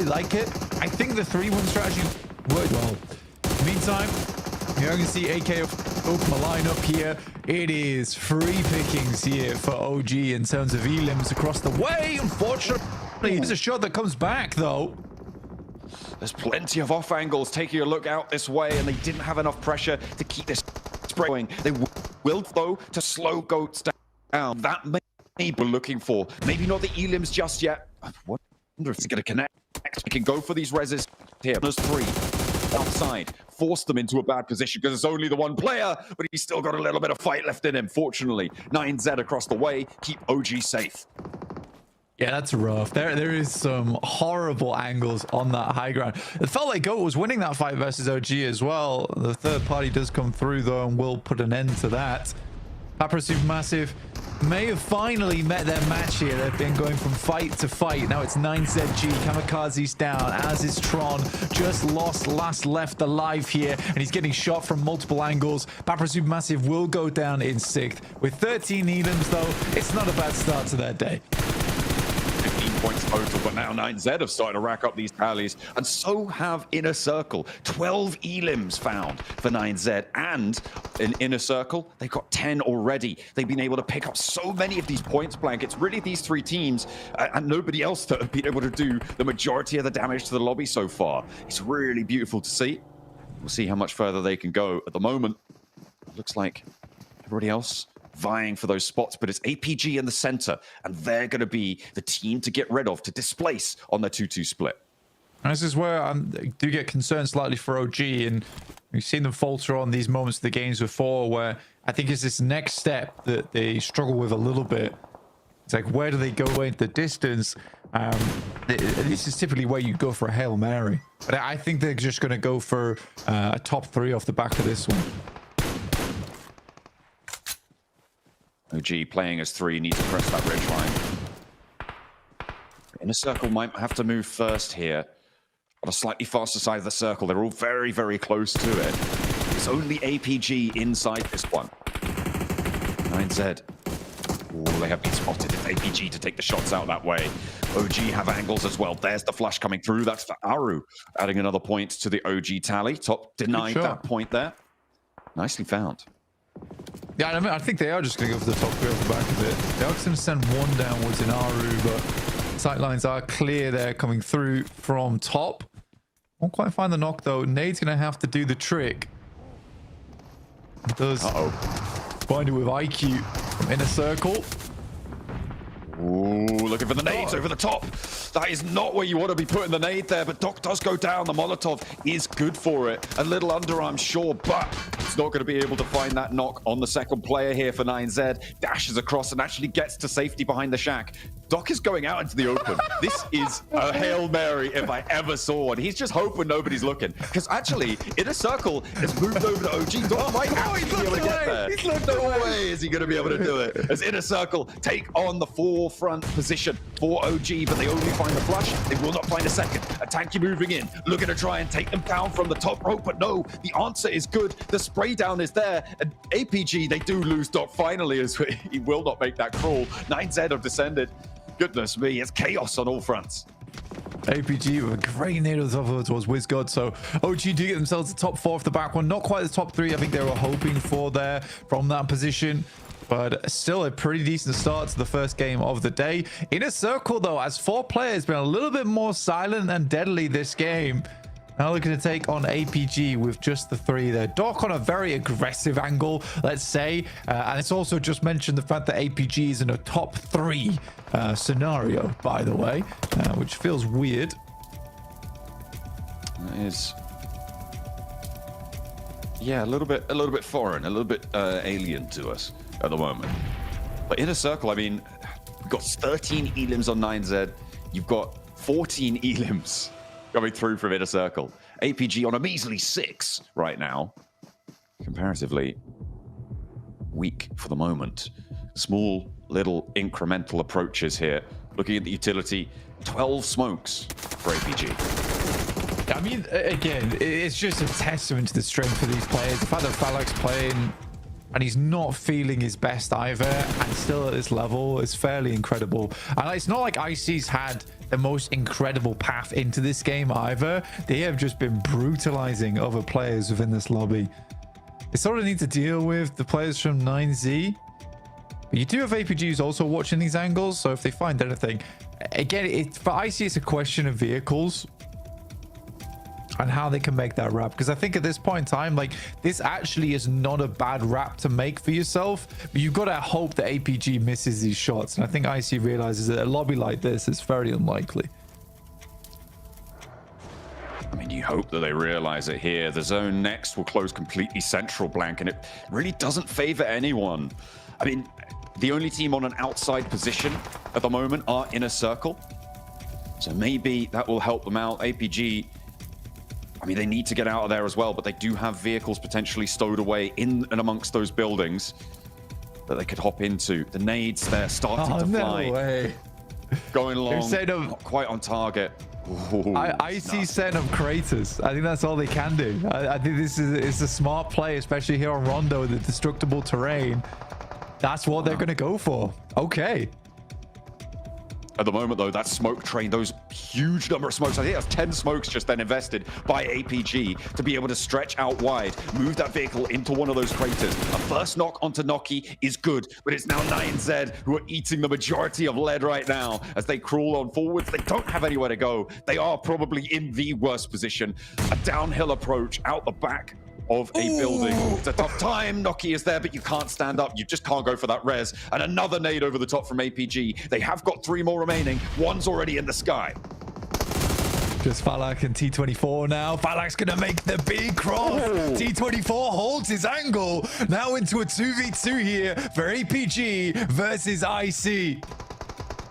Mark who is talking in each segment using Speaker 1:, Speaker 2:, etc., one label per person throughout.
Speaker 1: like it. I think the 3-1 strategy worked well. Meantime, you're going to see AK open the lineup here. It is free pickings here for OG in terms of elims across the way. Unfortunately, there's a shot that comes back though.
Speaker 2: There's plenty of off angles taking a look out this way, and they didn't have enough pressure to keep this spray going. They will, though, to slow Goats down. That may be what we're looking for. Maybe not the elims just yet. I wonder if it's going to connect. We can go for these reses here. There's 3 outside. Force them into a bad position because it's only the one player, but he's still got a little bit of fight left in him, fortunately. 9Z across the way. Keep OG safe.
Speaker 1: Yeah, that's rough. There is some horrible angles on that high ground. It felt like Goat was winning that fight versus OG as well. The third party does come through though and will put an end to that. Papra Supermassive may have finally met their match here. They've been going from fight to fight. Now it's 9ZG. Kamikaze's down, as is Tron. Just last left alive here, and he's getting shot from multiple angles. Papra Supermassive will go down in 6th. With 13 elims though, it's not a bad start to their day.
Speaker 2: 15 points total, but now 9Z have started to rack up these tallies, and so have Inner Circle. 12 elims found for 9Z, and in Inner Circle, they've got 10 already. They've been able to pick up so many of these points blank. It's really these 3 teams and nobody else that have been able to do the majority of the damage to the lobby so far. It's really beautiful to see. We'll see how much further they can go. At the moment, it looks like everybody else vying for those spots, but it's APG in the center, and they're going to be the team to get rid of, to displace on the 2-2 split.
Speaker 1: And this is where I do get concerned slightly for OG, and we've seen them falter on these moments of the games before, where I think it's this next step that they struggle with a little bit. It's like, where do they go into the distance? This is typically where you go for a Hail Mary, but I think they're just going to go for a top 3 off the back of this one.
Speaker 2: OG playing as 3, needs to press that ridge line. Inner Circle might have to move first here. On a slightly faster side of the circle. They're all very, very close to it. It's only APG inside this one. 9Z. Oh, they have been spotted. It's APG to take the shots out that way. OG have angles as well. There's the flash coming through. That's for Aru. Adding another point to the OG tally. Top denied that point there. Nicely found.
Speaker 1: Yeah, I mean, I think they are just going to go for the top 3 off the back of it. They are going to send 1 downwards in Aru, but sight lines are clear there coming through from top. Won't quite find the knock though. Nade's going to have to do the trick. Does find it with IQ from Inner Circle.
Speaker 2: Ooh, looking for the nades over the top. That is not where you want to be putting the nade there, but Doc does go down. The Molotov is good for it. A little under, I'm sure, but it's not going to be able to find that knock on the second player here for 9Z. Dashes across and actually gets to safety behind the shack. Doc is going out into the open. This is a Hail Mary if I ever saw one. He's just hoping nobody's looking. Because actually, Inner Circle has moved over to OG. Doc might actually be able to get there. No way is he going to be able to do it. As Inner Circle take on the forefront position for OG, but they only find the flush. They will not find a second. A tanky moving in, looking to try and take them down from the top rope, but no, the answer is good. The spray down is there, and APG, they do lose Doc finally, as he will not make that crawl. 9Z have descended. Goodness me, it's chaos on all fronts.
Speaker 1: APG with a great nade of the top towards WizGod. So OG do get themselves the top 4 off the back one. Not quite the top 3 I think they were hoping for there from that position, but still a pretty decent start to the first game of the day. Inner Circle though, as 4 players, been a little bit more silent and deadly this game. Now looking to take on APG with just the 3 there. Doc on a very aggressive angle, let's say. And it's also just mentioned the fact that APG is in a top 3 scenario, by the way, which feels weird.
Speaker 2: That is, yeah, a little bit foreign, a little bit alien to us at the moment. But Inner Circle, I mean, we've got 13 elims on 9Z. You've got 14 elims coming through from Inner Circle. APG on a measly 6 right now. Comparatively weak for the moment. Small little incremental approaches here. Looking at the utility, 12 smokes for APG.
Speaker 1: I mean, again, it's just a testament to the strength of these players. The fact that Falak's playing and he's not feeling his best either, and still at this level is fairly incredible. And it's not like IC's had the most incredible path into this game either. They have just been brutalizing other players within this lobby. They sort of need to deal with the players from 9Z, but you do have APGs also watching these angles, so if they find anything, again, for IC it's a question of vehicles and how they can make that wrap, because I think at this point in time, like, this actually is not a bad wrap to make for yourself, but you've got to hope that APG misses these shots, and I think IC realizes that a lobby like this is very unlikely.
Speaker 2: I mean, you hope that they realize it here. The zone next will close completely central, Blank, and it really doesn't favor anyone. I mean, the only team on an outside position at the moment are Inner Circle, so maybe that will help them out. APG, I mean, they need to get out of there as well, but they do have vehicles potentially stowed away in and amongst those buildings that they could hop into. The nades, they're starting to fly.
Speaker 1: No way.
Speaker 2: Going along,
Speaker 1: not
Speaker 2: quite on target. Ooh,
Speaker 1: I see setting up craters. I think that's all they can do. I think this is a smart play, especially here on Rondo with the destructible terrain. That's what they're going to go for. Okay.
Speaker 2: At the moment, though, that smoke train, those huge number of smokes, I think that's 10 smokes just then invested by APG to be able to stretch out wide, move that vehicle into one of those craters. A first knock onto Noki is good, but it's now 9Z who are eating the majority of lead right now as they crawl on forwards. They don't have anywhere to go. They are probably in the worst position. A downhill approach out the back of a building. It's a tough time. Noki is there, but you can't stand up. You just can't go for that res. And another nade over the top from APG. They have got 3 more remaining. One's already in the sky.
Speaker 1: Just Falak and T24 now. Falak's going to make the big cross. T24 holds his angle. Now into a 2v2 here for APG versus IC.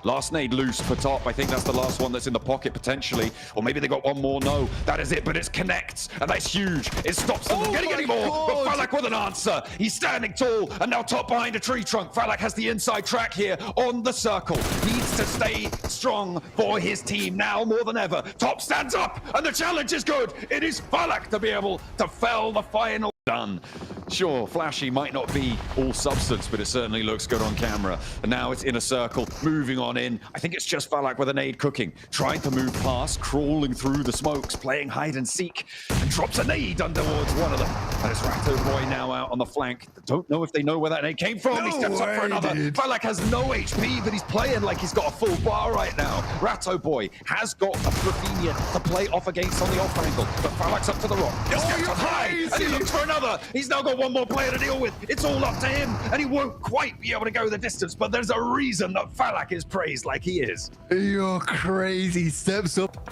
Speaker 2: Last nade loose for top. I think that's the last one that's in the pocket potentially. Or maybe they got one more. No, that is it. But it connects. And that's huge. It stops them from getting any more. But Falak with an answer. He's standing tall. And now top behind a tree trunk. Falak has the inside track here on the circle. Needs to stay strong for his team now more than ever. Top stands up. And the challenge is good. It is Falak to be able to fell the final. Done. Sure, flashy might not be all substance, but it certainly looks good on camera. And now it's Inner Circle, moving on in. I think it's just Falak with a nade cooking, trying to move past, crawling through the smokes, playing hide and seek, and drops a nade under towards one of them. And it's Ratto Boy now out on the flank. Don't know if they know where that nade came from. He steps up for another. Falak has no HP, but he's playing like he's got a full bar right now. Ratto Boy has got a Rafinha to play off against on the off angle, but Falak's up to the rock. He's stepped up high, and he looks for another. He's now got one more player to deal with. It's all up to him, and he won't quite be able to go the distance, but there's a reason that Falak is praised like he is.
Speaker 1: You're crazy. Steps up.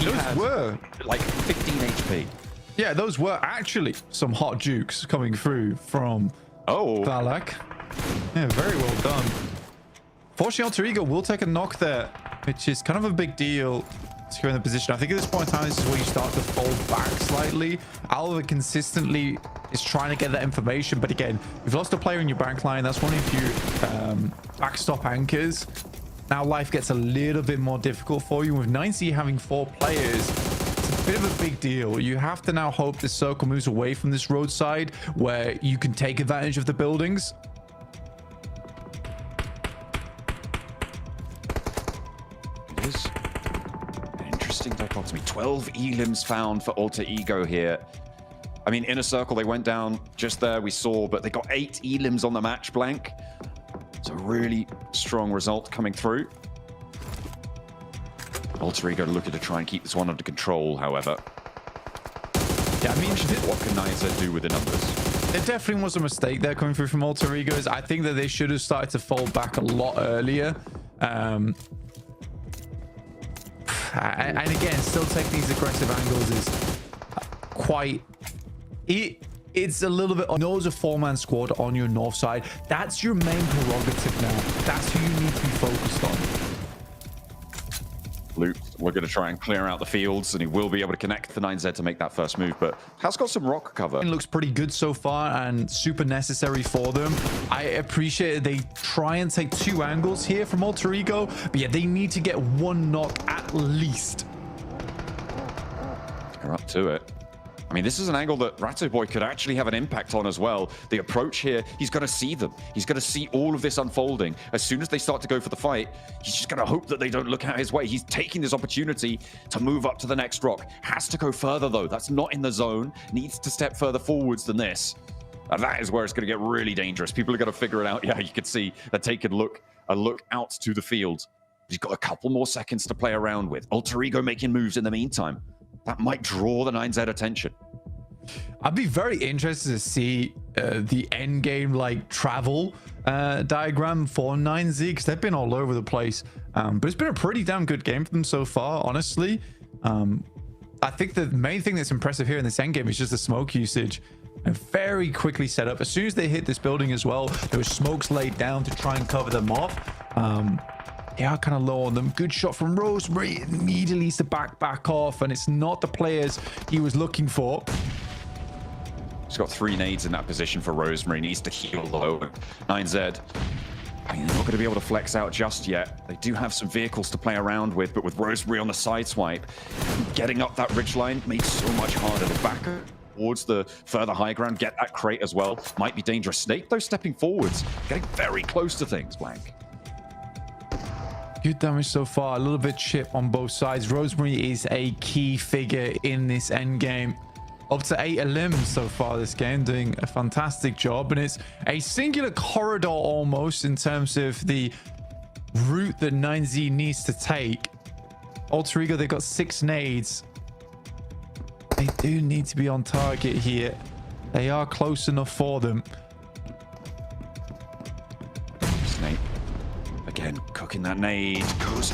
Speaker 2: Those were like 15 HP.
Speaker 1: Yeah, those were actually some hot jukes coming through from Falak. Yeah, very well done. Fortunately, Alter Ego will take a knock there, which is kind of a big deal. Secure in the position. I think at this point in time, this is where you start to fold back slightly. Alva consistently is trying to get that information, but again, you've lost a player in your back line. That's one of your backstop anchors. Now life gets a little bit more difficult for you. With 9C having 4 players, it's a bit of a big deal. You have to now hope the circle moves away from this roadside where you can take advantage of the buildings.
Speaker 2: It is interesting dichotomy. 12 elims found for Alter Ego here. I mean, Inner Circle, they went down just there, we saw, but they got 8 elims on the match blank. It's a really strong result coming through. Alter Ego looking to try and keep this one under control, however.
Speaker 1: Yeah, I mean,
Speaker 2: what can nade do with the numbers?
Speaker 1: There definitely was a mistake there coming through from Alter Egos. I think that they should have started to fold back a lot earlier. And again, still taking these aggressive angles is quite... It's a little bit... Knows a 4-man squad on your north side. That's your main prerogative now. That's who you need to be focused on.
Speaker 2: Luke, we're going to try and clear out the fields, and he will be able to connect the 9Z to make that first move, but has got some rock cover.
Speaker 1: It looks pretty good so far and super necessary for them. I appreciate it. They try and take 2 angles here from Alter Ego, but yeah, they need to get 1 knock at least.
Speaker 2: They're up to it. I mean, this is an angle that Ratto Boy could actually have an impact on as well. The approach here, he's going to see them. He's going to see all of this unfolding. As soon as they start to go for the fight, he's just going to hope that they don't look out his way. He's taking this opportunity to move up to the next rock. Has to go further, though. That's not in the zone. Needs to step further forwards than this. And that is where it's going to get really dangerous. People are going to figure it out. Yeah, you can see they're taking a look out to the field. He's got a couple more seconds to play around with. Alter Ego making moves in the meantime. That might draw the 9Z attention.
Speaker 1: I'd be very interested to see the end game like travel diagram for 9Z, because they've been all over the place. But it's been a pretty damn good game for them so far, honestly. I think the main thing that's impressive here in this end game is just the smoke usage. And very quickly set up. As soon as they hit this building as well, there was smokes laid down to try and cover them off. They are kind of low on them. Good shot from Rosemary. Immediately needs to back off, and it's not the players he was looking for.
Speaker 2: He's got 3 nades in that position for Rosemary. Needs to heal low. 9Z. I mean, they're not going to be able to flex out just yet. They do have some vehicles to play around with, but with Rosemary on the side swipe, getting up that ridge line made so much harder to back towards the further high ground, get that crate as well. Might be dangerous. Snake, though, stepping forwards, getting very close to things, Blank.
Speaker 1: Good damage so far. A little bit chip on both sides. Rosemary is a key figure in this end game. Up to 8 limbs so far this game, doing a fantastic job. And it's a singular corridor almost in terms of the route that 9Z needs to take. Alter Ego, they've got 6 nades. They do need to be on target here. They are close enough for them.
Speaker 2: Snake again cooking that nade. Goes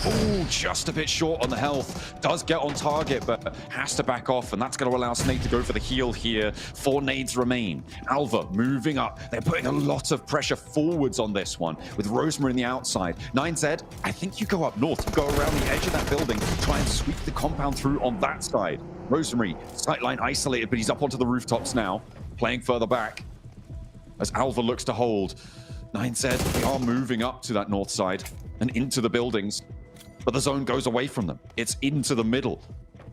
Speaker 2: just a bit short on the health. Does get on target, but has to back off, and that's going to allow Snake to go for the heal here. 4 nades remain. Alva moving up. They're putting a lot of pressure forwards on this one with Rosemary on the outside. 9Z, I think you go up north. You go around the edge of that building, try and sweep the compound through on that side. Rosemary, sightline isolated, but he's up onto the rooftops now, playing further back as Alva looks to hold. 9Z, they are moving up to that north side and into the buildings, but the zone goes away from them. It's into the middle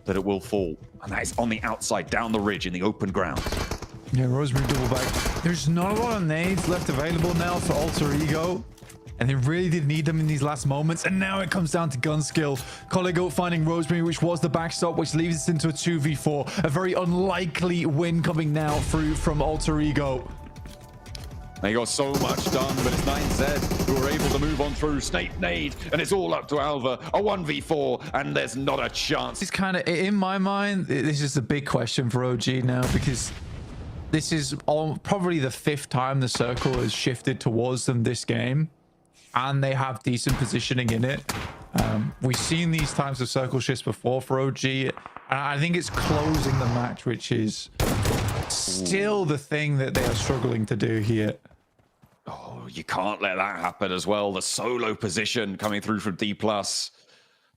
Speaker 2: that it will fall, and that is on the outside, down the ridge in the open ground.
Speaker 1: Yeah, Rosemary double back. There's not a lot of nades left available now for Alter Ego, and they really did need them in these last moments. And now it comes down to gun skill. Colligo finding Rosemary, which was the backstop, which leaves us into a 2v4. A very unlikely win coming now through from Alter Ego.
Speaker 2: They got so much done, but it's 9Z who are able to move on through. Snake nade, and it's all up to Alva. A 1v4, and there's not a chance.
Speaker 1: It's kind of, in my mind, this is a big question for OG now, because this is probably the 5th time the circle has shifted towards them this game, and they have decent positioning in it. We've seen these types of circle shifts before for OG, and I think it's closing the match, which is still the thing that they are struggling to do here.
Speaker 2: Oh, you can't let that happen as well. The solo position coming through from D+.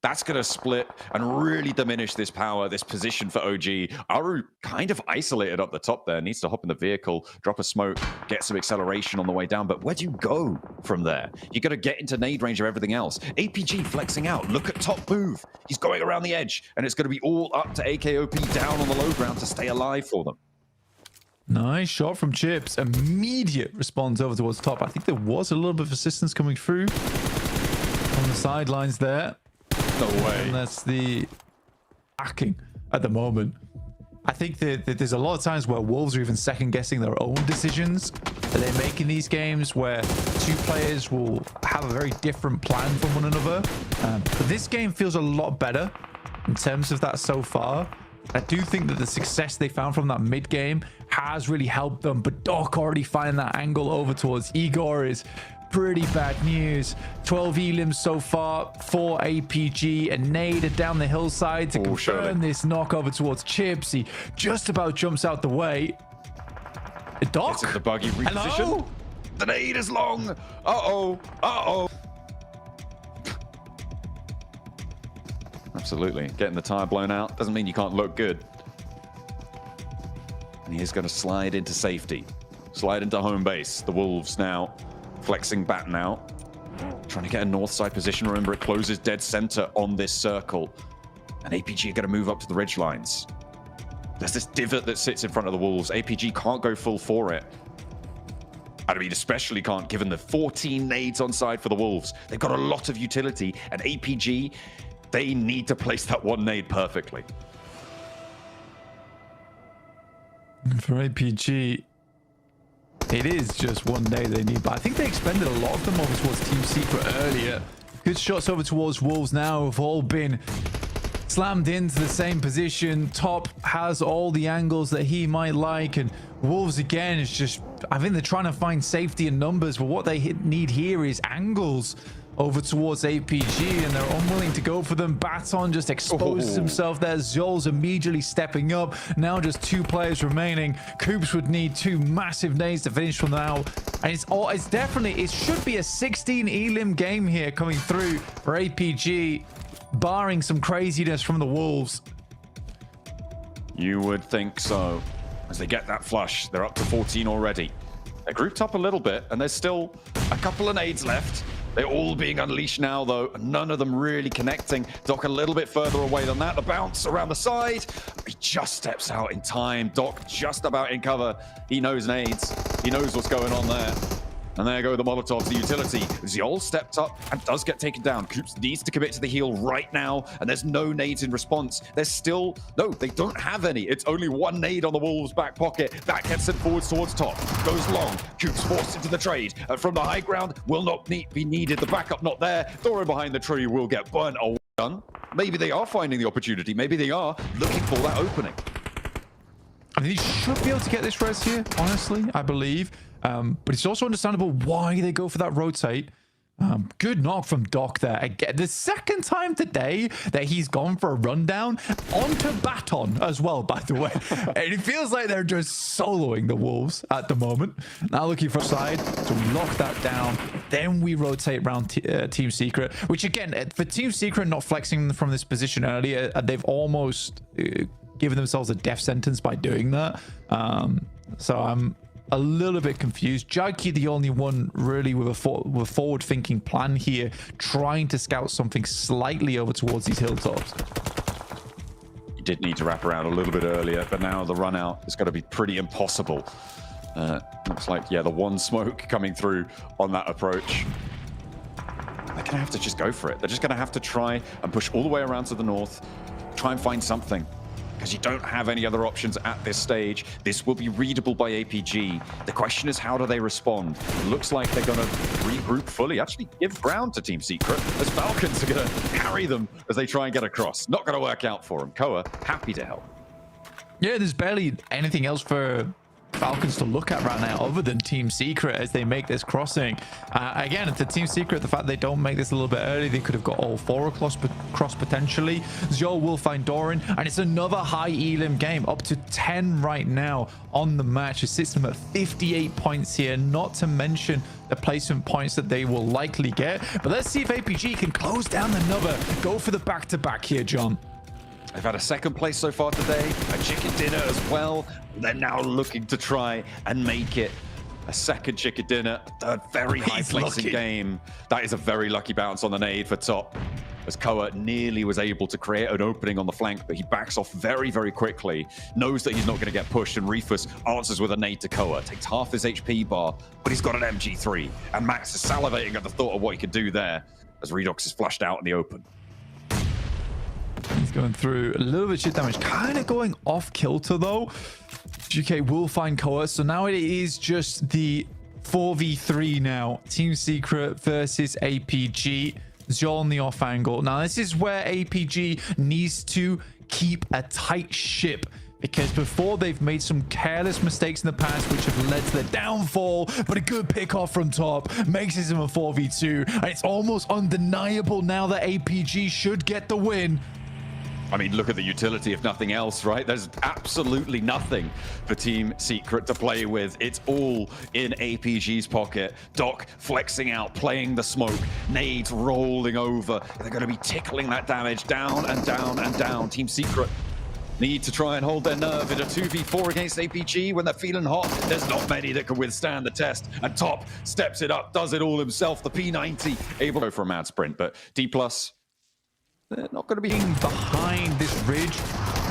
Speaker 2: That's going to split and really diminish this power, this position for OG. Aru kind of isolated up the top there. Needs to hop in the vehicle, drop a smoke, get some acceleration on the way down. But where do you go from there? You got to get into nade range of everything else. APG flexing out. Look at top move. He's going around the edge, and it's going to be all up to AKOP down on the low ground to stay alive for them.
Speaker 1: Nice shot from Chips. Immediate response over towards top. I think there was a little bit of assistance coming through on the sidelines there.
Speaker 2: No way.
Speaker 1: And that's the hacking at the moment. I think that there's a lot of times where Wolves are even second guessing their own decisions that they make in these games, where 2 players will have a very different plan from one another. But this game feels a lot better in terms of that so far. I do think that the success they found from that mid game has really helped them, but Doc already finding that angle over towards Igor is pretty bad news. 12 elims so far for APG, and nade down the hillside to confirm this knock over towards Chips. He just about jumps out the way. Doc?
Speaker 2: Gets in the buggy reposition.
Speaker 1: Hello?
Speaker 2: The nade is long. Uh-oh. Uh-oh. Absolutely. Getting the tire blown out doesn't mean you can't look good. And he is going to slide into safety. Slide into home base. The Wolves now flexing batten out. Trying to get a north side position. Remember, it closes dead center on this circle. And APG are going to move up to the ridge lines. There's this divot that sits in front of the Wolves. APG can't go full for it. I mean, especially can't, given the 14 nades on side for the Wolves. They've got a lot of utility, and APG, they need to place that one nade perfectly.
Speaker 1: For APG, it is just one nade they need, but I think they expended a lot of them over towards Team Secret earlier. Good shots over towards Wolves now have all been slammed into the same position. Top has all the angles that he might like, and Wolves again is just, I think they're trying to find safety in numbers, but what they need here is angles over towards APG, and they're unwilling to go for them. Baton just exposes himself there. Zol's immediately stepping up. Now just 2 players remaining. Coops would need 2 massive nades to finish from now, and it's definitely, it should be a 16 elim game here coming through for APG, barring some craziness from the Wolves.
Speaker 2: You would think so. As they get that flush, they're up to 14 already. They're grouped up a little bit, and there's still a couple of nades left. They're all being unleashed now, though. None of them really connecting. Doc a little bit further away than that. The bounce around the side. He just steps out in time. Doc just about in cover. He knows nades. He knows what's going on there. And there go the Molotovs, the utility. Zol stepped up and does get taken down. Coops needs to commit to the heal right now, and there's no nades in response. There's still, no, they don't have any. It's only 1 nade on the Wolves' back pocket. That gets sent forwards towards top. Goes long. Coops forced into the trade. And from the high ground, will not be needed. The backup not there. Thorin behind the tree will get burnt. Oh, done. Maybe they are finding the opportunity. Maybe they are looking for that opening.
Speaker 1: I mean, he should be able to get this res here, honestly, I believe. But it's also understandable why they go for that rotate. Good knock from Doc there. Again, the second time today that he's gone for a rundown onto Baton as well, by the way. And it feels like they're just soloing the Wolves at the moment. Now looking for a side to lock that down. Then we rotate around Team Secret, which again, for Team Secret not flexing from this position earlier, they've almost given themselves a death sentence by doing that. So I'm a little bit confused. Jaggy, the only one really with a forward-thinking plan here, trying to scout something slightly over towards these hilltops.
Speaker 2: You did need to wrap around a little bit earlier, but now the run out is going to be pretty impossible. Looks like, yeah, the one smoke coming through on that approach. They're going to have to just go for it. They're just going to have to try and push all the way around to the north, try and find something, because you don't have any other options at this stage. This will be readable by APG. The question is, how do they respond? It looks like they're going to regroup fully, actually give ground to Team Secret, as Falcons are going to carry them as they try and get across. Not going to work out for them. Koa, happy to help.
Speaker 1: Yeah, there's barely anything else for Falcons to look at right now other than Team Secret as they make this crossing. Again, it's the Team Secret, the fact they don't make this a little bit early, they could have got all 4 across potentially. Zhou will find Doran, and it's another high elim game, up to 10 right now on the match. It sits them at 58 points here, not to mention the placement points that they will likely get. But let's see if APG can close down another, go for the back-to-back here, John.
Speaker 2: They've had a second place so far today, a chicken dinner as well. They're now looking to try and make it a second chicken dinner, a very high placing game. That is a very lucky bounce on the nade for top, as Koa nearly was able to create an opening on the flank, but he backs off very, very quickly, knows that he's not going to get pushed, and Refus answers with a nade to Koa, takes half his HP bar, but he's got an MG3, and Max is salivating at the thought of what he could do there, as Redox is flushed out in the open.
Speaker 1: He's going through a little bit of shit damage, kind of going off kilter though. GK will find Koa, so now it is just the 4v3 now. Team Secret versus APG. Zhou on the off angle. Now this is where APG needs to keep a tight ship, because before they've made some careless mistakes in the past which have led to the downfall, but a good pick off from top makes it a 4v2, and it's almost undeniable now that APG should get the win.
Speaker 2: I mean, look at the utility, if nothing else, right? There's absolutely nothing for Team Secret to play with. It's all in APG's pocket. Doc flexing out, playing the smoke. Nades rolling over. They're going to be tickling that damage down and down and down. Team Secret need to try and hold their nerve in a 2v4 against APG when they're feeling hot. There's not many that can withstand the test. And Top steps it up, does it all himself. The P90 able to go for a mad sprint, but D+, they're not going to be
Speaker 1: behind this ridge.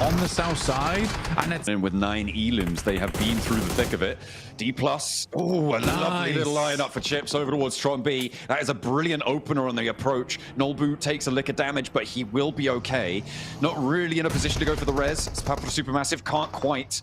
Speaker 1: on the south side.
Speaker 2: And with 9 elims, they have been through the thick of it. D+, oh, a lovely little lineup for Chips over towards Tron B. That is a brilliant opener on the approach. Nolbu takes a lick of damage, but he will be okay. Not really in a position to go for the res. Papa Supermassive can't quite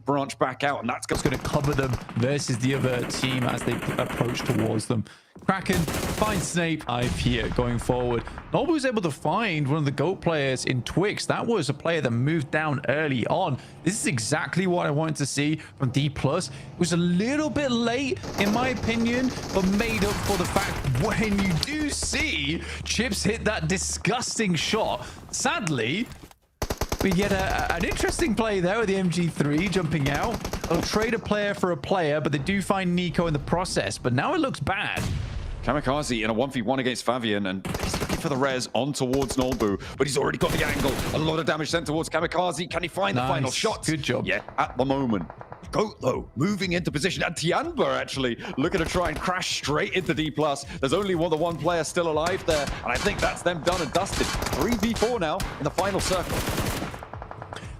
Speaker 2: branch back out, and that's
Speaker 1: going to cover them versus the other team as they approach towards them. Kraken finds Snape here going forward. Nolbu's able to find one of the GOAT players in Twix. That was a player that moved down early on. This is exactly what I wanted to see from D+. It was a little bit late, in my opinion, but made up for the fact when you do see Chips hit that disgusting shot. Sadly, we get an interesting play there with the MG3 jumping out. They'll trade a player for a player, but they do find Nico in the process. But now it looks bad.
Speaker 2: Kamikaze in a 1v1 against Fabian, and he's looking for the res on towards Nolbu, but he's already got the angle. A lot of damage sent towards Kamikaze. Can he find the final shot?
Speaker 1: Good job.
Speaker 2: Yeah, at the moment. GOAT, though, moving into position. And Tianba, actually, looking to try and crash straight into D+. There's only the one player still alive there, and I think that's them done and dusted. 3v4 now in the final circle.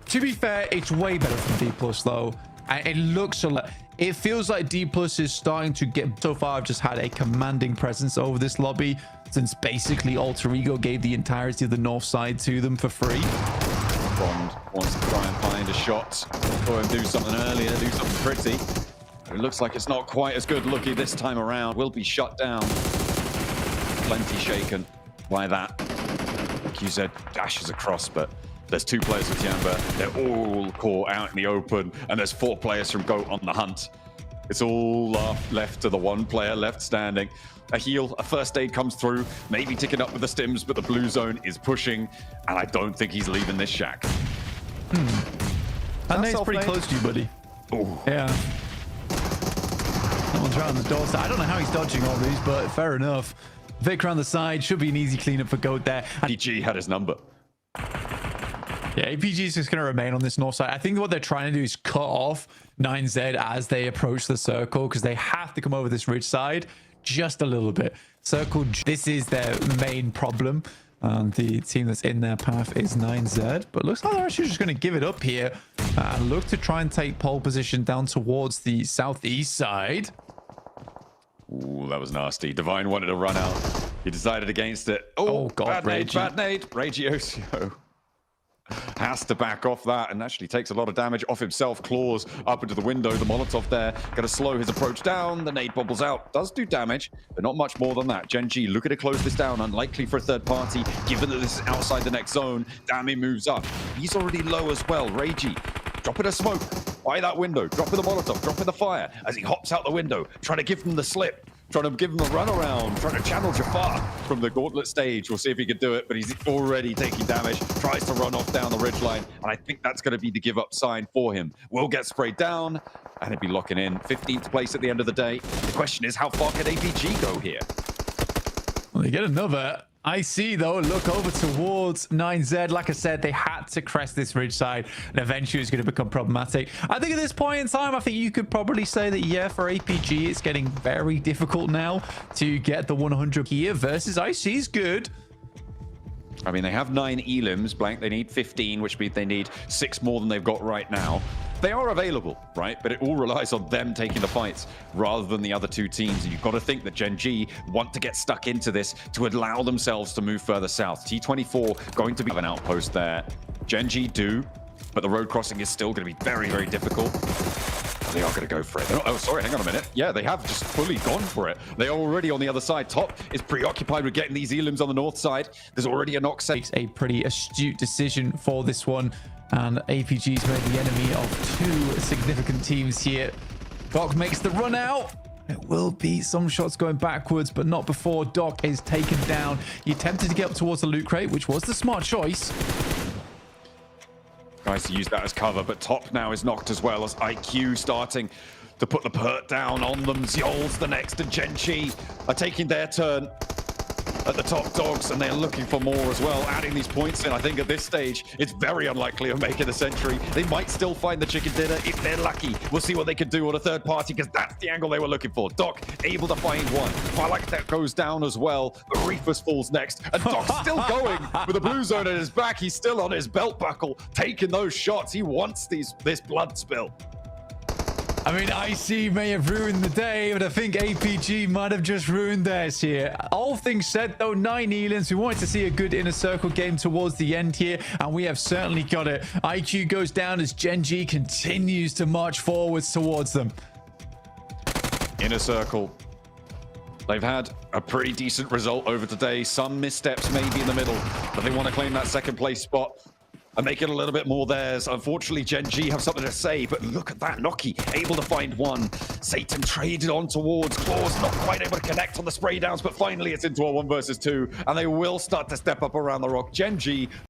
Speaker 1: To be fair, it's way better from D+, though. And it looks a lot. It feels like D+ is starting to get... So far, I've just had a commanding presence over this lobby since basically Alter Ego gave the entirety of the north side to them for free.
Speaker 2: Bond wants to try and find a shot. Go and do something earlier, do something pretty. But it looks like it's not quite as good looking this time around. Will be shut down. Plenty shaken by that. Like you said, dashes across, but... There's 2 players with Tianba. They're all caught out in the open, and there's 4 players from GOAT on the hunt. It's all left to the 1 player left standing. A heal, a first aid comes through, maybe ticking up with the stims, but the blue zone is pushing, and I don't think he's leaving this shack.
Speaker 1: And nade's pretty close to you, buddy.
Speaker 2: Oh.
Speaker 1: Yeah. That one's right on the doorstep. I don't know how he's dodging all these, but fair enough. Vic around the side. Should be an easy cleanup for GOAT there.
Speaker 2: PG had his number.
Speaker 1: Yeah, APG is just going to remain on this north side. I think what they're trying to do is cut off 9Z as they approach the circle, because they have to come over this ridge side just a little bit. Circle, this is their main problem. And the team that's in their path is 9Z. But looks like they're actually just going to give it up here and look to try and take pole position down towards the southeast side.
Speaker 2: Ooh, that was nasty. Divine wanted to run out. He decided against it. Oh God, bad nade. Regiosio has to back off that and actually takes a lot of damage off himself. Claws up into the window. The Molotov there. Got to slow his approach down. The nade bobbles out. Does do damage, but not much more than that. Gen G looking to close this down. Unlikely for a third party, given that this is outside the next zone. Dami moves up. He's already low as well. Regi dropping a smoke by that window. Dropping the Molotov. Dropping the fire as he hops out the window. Trying to give him the slip. Trying to give him a runaround, trying to channel Jafar from the gauntlet stage. We'll see if he can do it, but he's already taking damage. Tries to run off down the ridgeline, and I think that's going to be the give-up sign for him. Will get sprayed down, and he'll be locking in 15th place at the end of the day. The question is, how far can APG go here?
Speaker 1: Well, they get another. I see, though, look over towards 9Z. Like I said, they had to crest this ridge side, and eventually it's going to become problematic. I think at this point in time, I think you could probably say that, yeah, for APG, it's getting very difficult now to get the 100 here versus IC is good.
Speaker 2: I mean, they have 9 elims, blank. They need 15, which means they need 6 more than they've got right now. They are available, right? But it all relies on them taking the fights rather than the other 2 teams. And you've got to think that Gen G want to get stuck into this to allow themselves to move further south. T24 going to be an outpost there. Gen G do, but the road crossing is still going to be very, very difficult. They are going to go for it. Oh, sorry, hang on a minute. Yeah, they have just fully gone for it. They are already on the other side. Top is preoccupied with getting these elims on the north side. There's already a knock set.
Speaker 1: Makes a pretty astute decision for this one. And APG's made the enemy of 2 significant teams here. Doc makes the run out. It will be some shots going backwards, but not before Doc is taken down. He attempted to get up towards the loot crate, which was the smart choice.
Speaker 2: Tries to use that as cover, but Top now is knocked as well as IQ starting to put the pert down on them. Ziol's the next, and Genchi are taking their turn. at the top dogs, and they're looking for more as well. Adding these points in, I think at this stage, it's very unlikely of making the century. They might still find the chicken dinner if they're lucky. We'll see what they can do on a third party, because that's the angle they were looking for. Doc able to find one. Falak that goes down as well. Reefus falls next, and Doc's still going with a blue zone at his back. He's still on his belt buckle, taking those shots. He wants this blood spill.
Speaker 1: I mean, IC may have ruined the day, but I think APG might have just ruined theirs here. All things said, though, 9 Elans. We wanted to see a good inner circle game towards the end here, and we have certainly got it. IQ goes down as Gen G continues to march forwards towards them.
Speaker 2: Inner circle. They've had a pretty decent result over today. Some missteps maybe in the middle, but they want to claim that second place spot and make it a little bit more theirs. Unfortunately, Gen G have something to say, but look at that. Noki able to find one. Satan traded on towards Claws, not quite able to connect on the spray downs, but finally it's into a 1 versus 2, and they will start to step up around the rock. Gen G